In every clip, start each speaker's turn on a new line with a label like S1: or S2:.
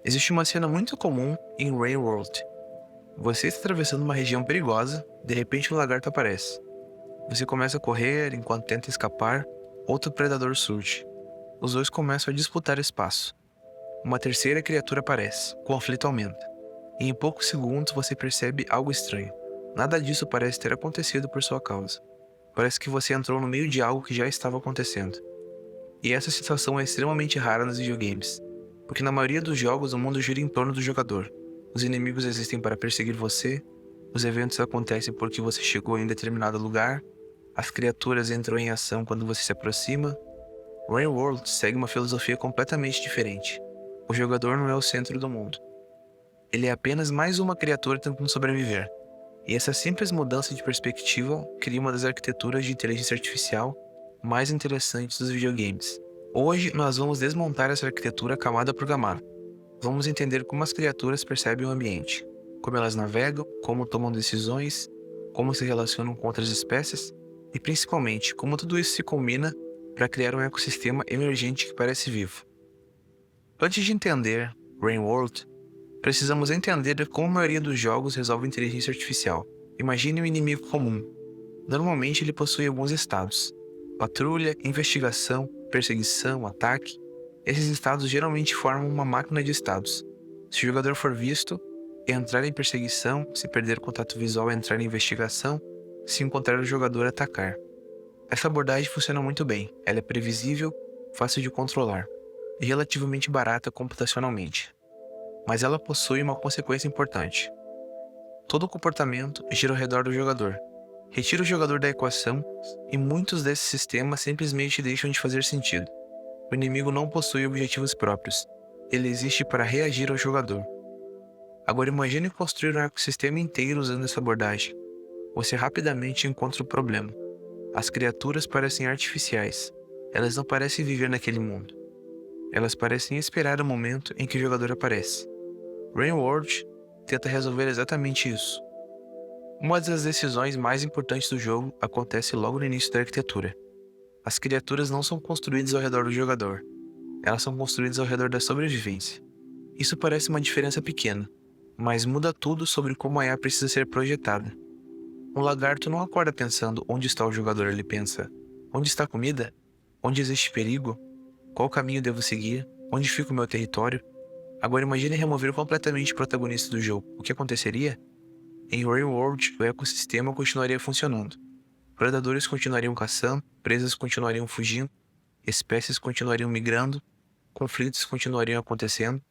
S1: Existe uma cena muito comum em Rain World. Você está atravessando uma região perigosa, de repente um lagarto aparece. Você começa a correr enquanto tenta escapar, outro predador surge. Os dois começam a disputar espaço. Uma terceira criatura aparece, o conflito aumenta. E em poucos segundos você percebe algo estranho. Nada disso parece ter acontecido por sua causa. Parece que você entrou no meio de algo que já estava acontecendo. E essa situação é extremamente rara nos videogames, porque na maioria dos jogos o mundo gira em torno do jogador. Os inimigos existem para perseguir você, os eventos acontecem porque você chegou em determinado lugar, as criaturas entram em ação quando você se aproxima. Rain World segue uma filosofia completamente diferente. O jogador não é o centro do mundo. Ele é apenas mais uma criatura tentando sobreviver. E essa simples mudança de perspectiva cria uma das arquiteturas de inteligência artificial mais interessantes dos videogames. Hoje nós vamos desmontar essa arquitetura camada por camada. Vamos entender como as criaturas percebem o ambiente, como elas navegam, como tomam decisões, como se relacionam com outras espécies e principalmente como tudo isso se combina para criar um ecossistema emergente que parece vivo. Antes de entender Rain World, precisamos entender como a maioria dos jogos resolve inteligência artificial. Imagine um inimigo comum. Normalmente ele possui alguns estados: patrulha, investigação, perseguição, ataque. Esses estados geralmente formam uma máquina de estados. Se o jogador for visto, entrar em perseguição; se perder contato visual, entrar em investigação; se encontrar o jogador, atacar. Essa abordagem funciona muito bem. Ela é previsível, fácil de controlar e relativamente barata computacionalmente. Mas ela possui uma consequência importante. Todo o comportamento gira ao redor do jogador. Retira o jogador da equação e muitos desses sistemas simplesmente deixam de fazer sentido. O inimigo não possui objetivos próprios. Ele existe para reagir ao jogador. Agora imagine construir um ecossistema inteiro usando essa abordagem. Você rapidamente encontra o problema. As criaturas parecem artificiais. Elas não parecem viver naquele mundo. Elas parecem esperar o momento em que o jogador aparece. Rain World tenta resolver exatamente isso. Uma das decisões mais importantes do jogo acontece logo no início da arquitetura. As criaturas não são construídas ao redor do jogador. Elas são construídas ao redor da sobrevivência. Isso parece uma diferença pequena, mas muda tudo sobre como a IA precisa ser projetada. Um lagarto não acorda pensando onde está o jogador, ele pensa: onde está a comida? Onde existe perigo? Qual caminho devo seguir? Onde fica o meu território? Agora imagine remover completamente o protagonista do jogo. O que aconteceria? Em Rain World, o ecossistema continuaria funcionando. Predadores continuariam caçando, presas continuariam fugindo, espécies continuariam migrando, conflitos continuariam acontecendo.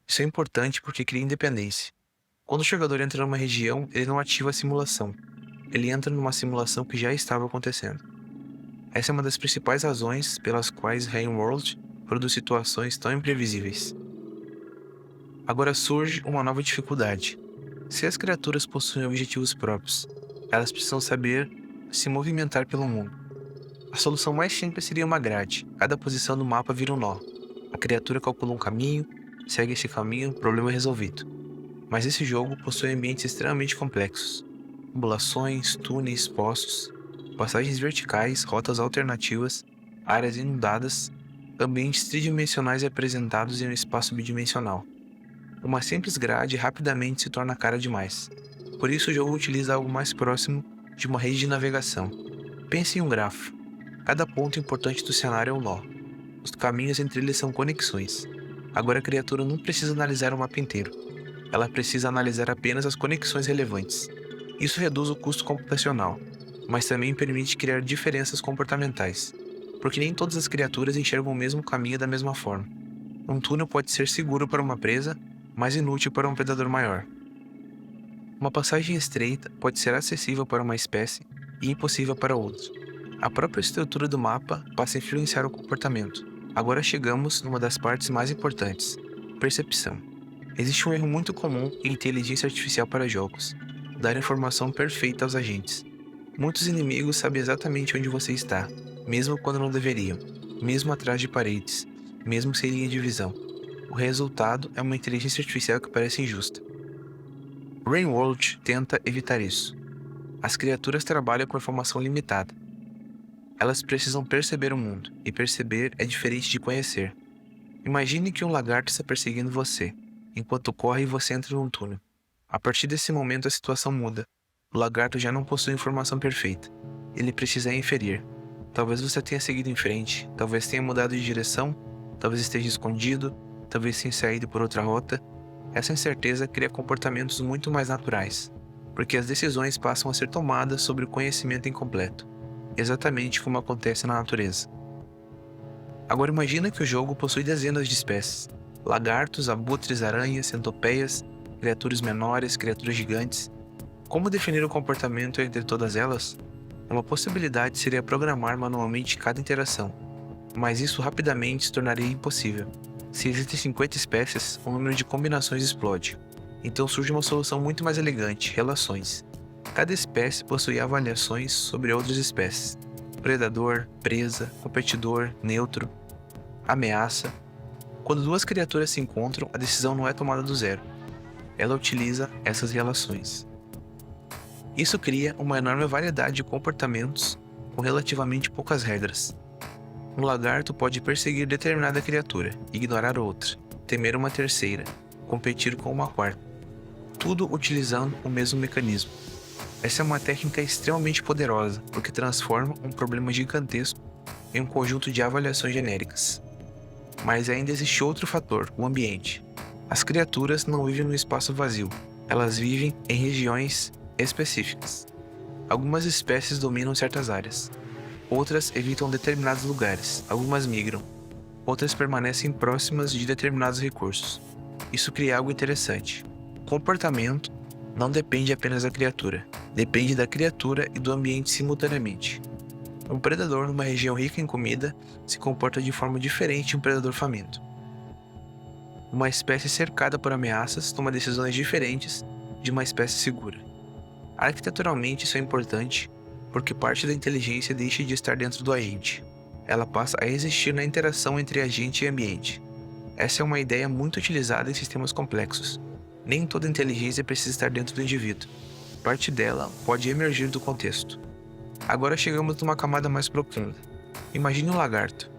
S1: Isso é importante porque cria independência. Quando o jogador entra numa região, ele não ativa a simulação. Ele entra numa simulação que já estava acontecendo. Essa é uma das principais razões pelas quais Rain World produz situações tão imprevisíveis. Agora surge uma nova dificuldade. Se as criaturas possuem objetivos próprios, elas precisam saber se movimentar pelo mundo. A solução mais simples seria uma grade. Cada posição do mapa vira um nó. A criatura calcula um caminho, segue esse caminho, problema resolvido. Mas esse jogo possui ambientes extremamente complexos. Tubulações, túneis, poços, passagens verticais, rotas alternativas, áreas inundadas, ambientes tridimensionais apresentados em um espaço bidimensional. Uma simples grade rapidamente se torna cara demais. Por isso o jogo utiliza algo mais próximo de uma rede de navegação. Pense em um grafo. Cada ponto importante do cenário é um nó. Os caminhos entre eles são conexões. Agora a criatura não precisa analisar o mapa inteiro. Ela precisa analisar apenas as conexões relevantes. Isso reduz o custo computacional, mas também permite criar diferenças comportamentais, porque nem todas as criaturas enxergam o mesmo caminho da mesma forma. Um túnel pode ser seguro para uma presa, mas inútil para um predador maior. Uma passagem estreita pode ser acessível para uma espécie e impossível para outra. A própria estrutura do mapa passa a influenciar o comportamento. Agora chegamos numa das partes mais importantes: percepção. Existe um erro muito comum em inteligência artificial para jogos: dar informação perfeita aos agentes. Muitos inimigos sabem exatamente onde você está, mesmo quando não deveriam, mesmo atrás de paredes, mesmo sem linha de visão. O resultado é uma inteligência artificial que parece injusta. Rain World tenta evitar isso. As criaturas trabalham com informação limitada. Elas precisam perceber o mundo, e perceber é diferente de conhecer. Imagine que um lagarto está perseguindo você. Enquanto corre, você entra num túnel. A partir desse momento, a situação muda. O lagarto já não possui informação perfeita. Ele precisa inferir. Talvez você tenha seguido em frente, talvez tenha mudado de direção, talvez esteja escondido, talvez tenha saído por outra rota. Essa incerteza cria comportamentos muito mais naturais, porque as decisões passam a ser tomadas sobre o conhecimento incompleto, exatamente como acontece na natureza. Agora imagina que o jogo possui dezenas de espécies: lagartos, abutres, aranhas, centopeias, criaturas menores, criaturas gigantes. Como definir o comportamento entre todas elas? Uma possibilidade seria programar manualmente cada interação, mas isso rapidamente se tornaria impossível. Se existem 50 espécies, o número de combinações explode. Então surge uma solução muito mais elegante: relações. Cada espécie possui avaliações sobre outras espécies: predador, presa, competidor, neutro, ameaça. Quando duas criaturas se encontram, a decisão não é tomada do zero. Ela utiliza essas relações. Isso cria uma enorme variedade de comportamentos com relativamente poucas regras. Um lagarto pode perseguir determinada criatura, ignorar outra, temer uma terceira, competir com uma quarta, tudo utilizando o mesmo mecanismo. Essa é uma técnica extremamente poderosa, porque transforma um problema gigantesco em um conjunto de avaliações genéricas. Mas ainda existe outro fator: o ambiente. As criaturas não vivem no espaço vazio, elas vivem em regiões específicas. Algumas espécies dominam certas áreas, outras evitam determinados lugares, algumas migram, outras permanecem próximas de determinados recursos. Isso cria algo interessante. O comportamento não depende apenas da criatura, depende da criatura e do ambiente simultaneamente. Um predador numa região rica em comida se comporta de forma diferente de um predador faminto. Uma espécie cercada por ameaças toma decisões diferentes de uma espécie segura. Arquiteturalmente, isso é importante, porque parte da inteligência deixa de estar dentro do agente. Ela passa a existir na interação entre agente e ambiente. Essa é uma ideia muito utilizada em sistemas complexos. Nem toda inteligência precisa estar dentro do indivíduo. Parte dela pode emergir do contexto. Agora chegamos numa camada mais profunda. Imagine um lagarto.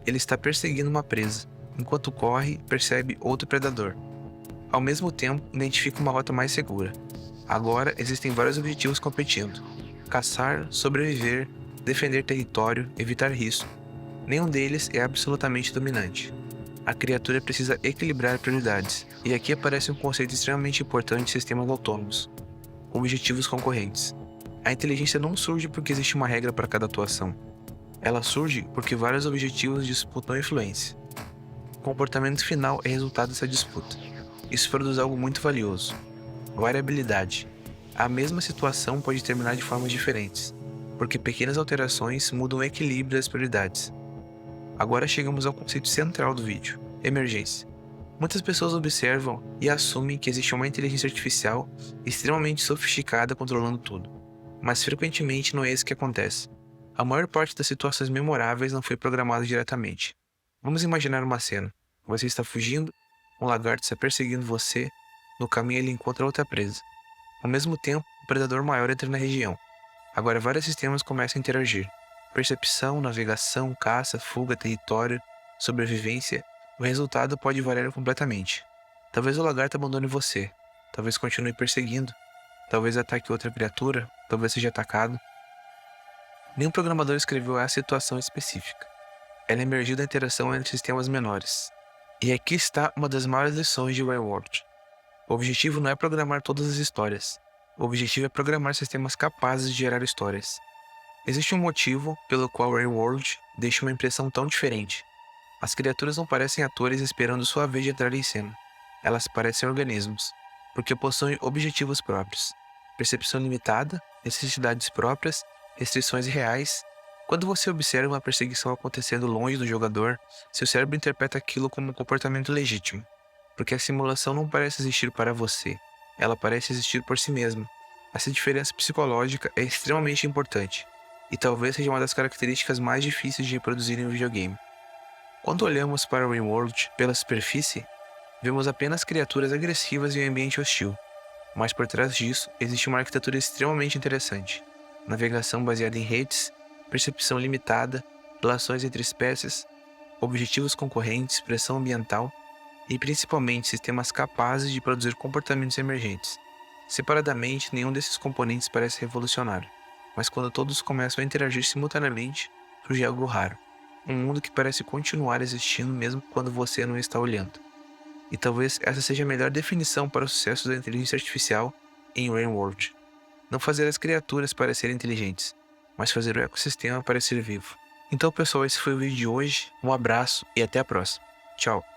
S1: Ele está perseguindo uma presa. Enquanto corre, percebe outro predador. Ao mesmo tempo, identifica uma rota mais segura. Agora existem vários objetivos competindo: caçar, sobreviver, defender território, evitar risco. Nenhum deles é absolutamente dominante. A criatura precisa equilibrar prioridades, e aqui aparece um conceito extremamente importante em sistemas autônomos: objetivos concorrentes. A inteligência não surge porque existe uma regra para cada atuação. Ela surge porque vários objetivos disputam influência. O comportamento final é resultado dessa disputa. Isso produz algo muito valioso: variabilidade. A mesma situação pode terminar de formas diferentes, porque pequenas alterações mudam o equilíbrio das prioridades. Agora chegamos ao conceito central do vídeo: emergência. Muitas pessoas observam e assumem que existe uma inteligência artificial extremamente sofisticada controlando tudo, mas frequentemente não é isso que acontece. A maior parte das situações memoráveis não foi programada diretamente. Vamos imaginar uma cena: você está fugindo, um lagarto está perseguindo você, no caminho ele encontra outra presa. Ao mesmo tempo, um predador maior entra na região. Agora vários sistemas começam a interagir: percepção, navegação, caça, fuga, território, sobrevivência. O resultado pode variar completamente. Talvez o lagarto abandone você, talvez continue perseguindo, talvez ataque outra criatura, talvez seja atacado. Nenhum programador escreveu essa situação específica. Ela emergiu da interação entre sistemas menores. E aqui está uma das maiores lições de Railworld. O objetivo não é programar todas as histórias. O objetivo é programar sistemas capazes de gerar histórias. Existe um motivo pelo qual Railworld deixa uma impressão tão diferente. As criaturas não parecem atores esperando sua vez de entrar em cena. Elas parecem organismos, porque possuem objetivos próprios, percepção limitada, necessidades próprias, restrições reais. Quando você observa uma perseguição acontecendo longe do jogador, seu cérebro interpreta aquilo como um comportamento legítimo, porque a simulação não parece existir para você, ela parece existir por si mesma. Essa diferença psicológica é extremamente importante, e talvez seja uma das características mais difíceis de reproduzir em um videogame. Quando olhamos para o Railworld pela superfície, vemos apenas criaturas agressivas e um ambiente hostil, mas por trás disso existe uma arquitetura extremamente interessante: navegação baseada em redes, percepção limitada, relações entre espécies, objetivos concorrentes, pressão ambiental. e principalmente sistemas capazes de produzir comportamentos emergentes. Separadamente, nenhum desses componentes parece revolucionário, mas quando todos começam a interagir simultaneamente, surge algo raro. Um mundo que parece continuar existindo mesmo quando você não está olhando. E talvez essa seja a melhor definição para o sucesso da inteligência artificial em Rainworld. Não fazer as criaturas parecerem inteligentes, mas fazer o ecossistema parecer vivo. Então, pessoal, esse foi o vídeo de hoje. Um abraço e até a próxima. Tchau!